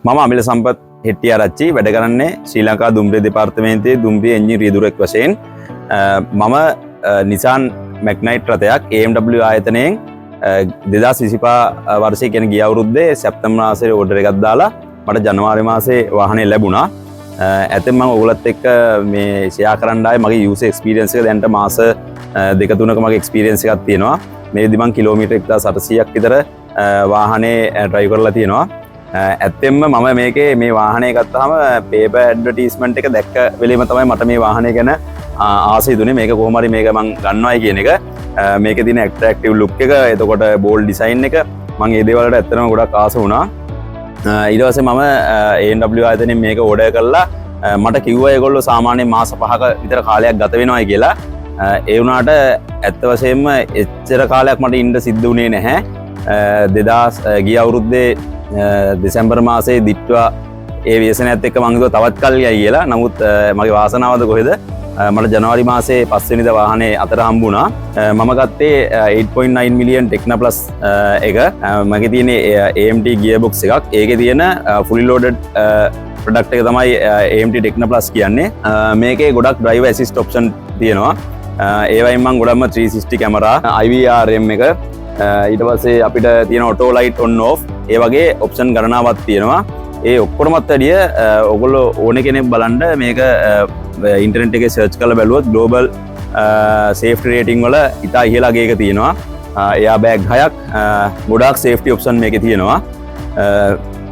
මම අමිල සම්පත් හෙට්ටිආරච්චි වැඩ කරන්නේ ශ්‍රී ලංකා දුම්රිය දෙපාර්තමේන්තුවේ දුම්රිය එන්ජින් රියදුරෙක් වශයෙන්. මම නිසාන් මැග්නයිට් රථයක් AMW ආයතනයෙන් 2025 වර්ෂයේ කියන ගිය අවුරුද්දේ සැප්තැම්බර් මාසයේ ඕඩර් එකක් දාලා මට ජනවාරි මාසයේ වාහනේ ලැබුණා. ඇතෙන් මම ඔයගොල්ලොත් එක්ක මේ ෂෙයා කරන්න ආයේ මගේ යූසර් එක්ස්පීරියන්ස් එක දැන්ට මාස 2-3ක මගේ එක්ස්පීරියන්ස් එකක් තියෙනවා. මේදී මම කිලෝමීටර් 1800ක් විතර වාහනේ ඩ්‍රයිව් කරලා තියෙනවා. ඇත්තෙන්ම මම මේකේ මේ වාහනේ ගත්තාම පේපර් ඇඩ්වර්ටයිස්මන්ට් එක දැක්ක වෙලෙම තමයි මට මේ වාහනේ ගැන ආසයි දුනේ. මේක කොහොම හරි මේක මම ගන්නවයි කියන එක. මේකේ තියෙන ඇට්‍රැක්ටිව් ලුක් එක, එතකොට බෝල්ඩ් ඩිසයින් එක මම ඒ දේවල් වලට ඇත්තටම ගොඩක් ආස වුණා. ඊට පස්සේ මම AMW ආයතනයෙන් මේක ඕඩර් කරලා මට කිව්වා ඒගොල්ලෝ සාමාන්‍යයෙන් මාස 5ක විතර කාලයක් ගත වෙනවායි කියලා. ඒ වුණාට ඇත්ත වශයෙන්ම එච්චර කාලයක් මට ඉන්න සිද්ධ වුණේ නැහැ. 2000 ගිය අවුරුද්දේ දෙසැම්බර් මාසයේ දිට්ටුවා ඒ ව්‍යසනයත් එක්ක මම හිතුවා තවත් කල් යයි කියලා. නමුත් මගේ වාසනාවද කොහෙද මට ජනවාරි මාසයේ 5 වෙනිදා වාහනේ අතර හම්බුණා. මම ගත්තේ 8.9 මිලියන් ටෙක්නා ප්ලස් එක. මගේ තියෙන AMT ගියර්බොක්ස් එකක්. ඒකේ තියෙන fully loaded ප්‍රොඩක්ට් එක තමයි AMT ටෙක්නා ප්ලස් කියන්නේ. මේකේ ගොඩක් driver assist option තියෙනවා. ඒ වයින් මම ගොඩක්ම 360 කැමරා, IVRM එක, ඊට පස්සේ අපිට තියෙන auto light on off, ඒ වගේ ඔප්ෂන් ගණනාවක් තියෙනවා. ඒ ඔක්කොටමත් වැඩිය ඔයගොල්ලෝ ඕන කෙනෙක් බලන්න මේක ඉන්ටර්නෙට් එකේ සර්ච් කරලා බැලුවොත් ග්ලෝබල් සේෆ්ටි රේටින් වල ඉතා ඉහළ අගයක තියෙනවා. එයා බෑග් 6ක් ගොඩාක් සේෆ්ටි ඔප්ෂන් මේකේ තියෙනවා.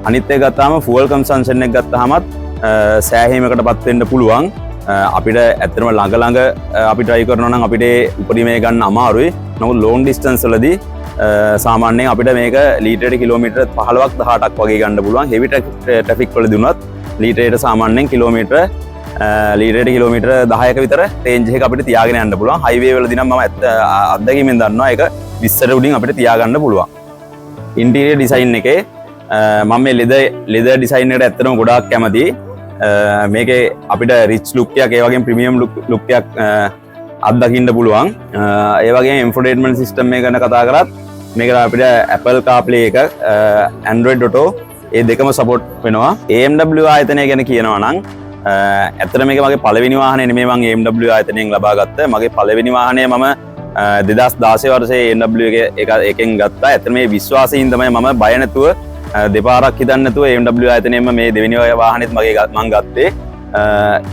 අනිත් එක ගත්තාම ෆුවල් කන්සම්ප්ෂන් එක ගත්තාමත් සෑහීමකටපත් වෙන්න පුළුවන්. අපිට ඇත්තටම ළඟ අපි ට්‍රයි කරනවා නම් අපිට උපරිමය ගන්න අමාරුයි. නමුත් ලොන් ඩිස්ටන්ස් වලදී සාමාන්‍යයෙන් අපිට මේක ලීටරයට කිලෝමීටර් 15ක් 18ක් වගේ ගන්න පුළුවන්. හෙවි ට්‍රැෆික් වලදී වුණත් ලීටරයට සාමාන්‍යයෙන් ලීටරයට කිලෝමීටර් 10ක විතර රේන්ජ් එක අපිට තියාගෙන යන්න පුළුවන්. හයිවේ වලදී නම් මම අත්දැකීමෙන් දන්නවා ඒක 20ට උඩින් අපිට තියාගන්න පුළුවන්. ඉන්ටීරියර් ඩිසයින් එකේ මම මේ ලෙදර් ඩිසයින් එකට ඇත්තටම ගොඩාක් කැමතියි. මේකේ අපිට රිච් ලුක් එකක්, ඒ වගේම ප්‍රීමියම් ලුක් එකක් අත්දකින්න පුළුවන්. ඒ වගේම ඉන්ෆෝටේන්මන්ට් සිස්ටම් එක ගැන කතා කරත් මේකට අපිට Apple CarPlay එක, Android Auto ඒ දෙකම සපෝට් වෙනවා. AMW ආයතනය ගැන කියනවා නම් ඇත්තට මේක මගේ පළවෙනි වාහනේ නෙමෙයි මම AMW ආයතනයෙන් ලබා ගත්ත. මගේ පළවෙනි වාහනේ මම 2016 වර්ෂයේ AMW එකෙන් ගත්තා. ඇත්තට මේ විශ්වාසයෙන් තමයි මම බය නැතුව දෙපාරක් හිතන්න නැතුව AMW ආයතනයෙන්ම මේ දෙවෙනි වාහනේත් මම ගත්තේ.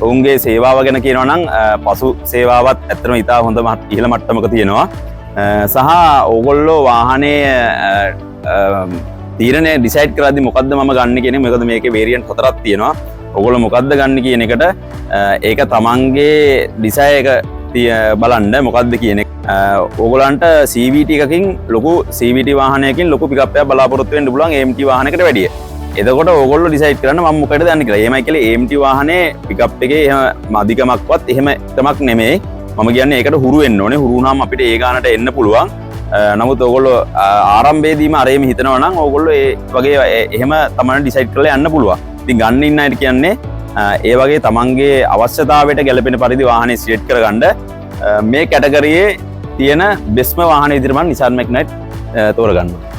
ඔවුන්ගේ සේවාව ගැන කියනවා නම් පසු සේවාවත් ඇත්තටම ඉතා හොඳ ඉහළ මට්ටමක තියෙනවා. සහ ඕගොල්ලෝ වාහනේ තීරණය ඩිසයිඩ් කරද්දි මොකද්ද මම ගන්න කියන්නේ, මොකද මේකේ වේරියන්ට් 4ක් තියෙනවා. ඕගොල්ලෝ මොකද්ද ගන්න කියන එකට ඒක තමන්ගේ ඩිසයිර් එක බලන්න මොකද්ද කියන එක. ඕගොල්ලන්ට CVT එකකින් ලොකු CVT වාහනයකින් ලොකු පිකප් එකක් බලාපොරොත්තු වෙන්න පුළුවන් AMT වාහනයකට වැඩිය. එතකොට ඕගොල්ලෝ ඩිසයිඩ් කරන්න මම මොකටද යන්නේ කියලා. එහෙමයි කියලා AMT වාහනේ පිකප් එකේ එහෙම අධිකමක්වත් එහෙම එකමක් නෙමෙයි. මම කියන්නේ ඒකට හුරු වෙන්න ඕනේ. හුරු වුණාම අපිට ඒ ගානට එන්න පුළුවන්. නමුත් ඕගොල්ලෝ ආරම්භයේදීම අරේම හිතනවා නම් ඕගොල්ලෝ ඒ වගේ එහෙම තමයි ඩිසයිඩ් කරලා යන්න පුළුවන්. ඉතින් ගන්න ඉන්න අයට කියන්නේ ඒ වගේ තමන්ගේ අවශ්‍යතාවයට ගැලපෙන පරිදි වාහනේ සිලෙක්ට් කරගන්න. මේ කැටගරියේ තියෙන බෙස්ම වාහන විදිහට මම Nissan Magnite තෝරගන්නවා.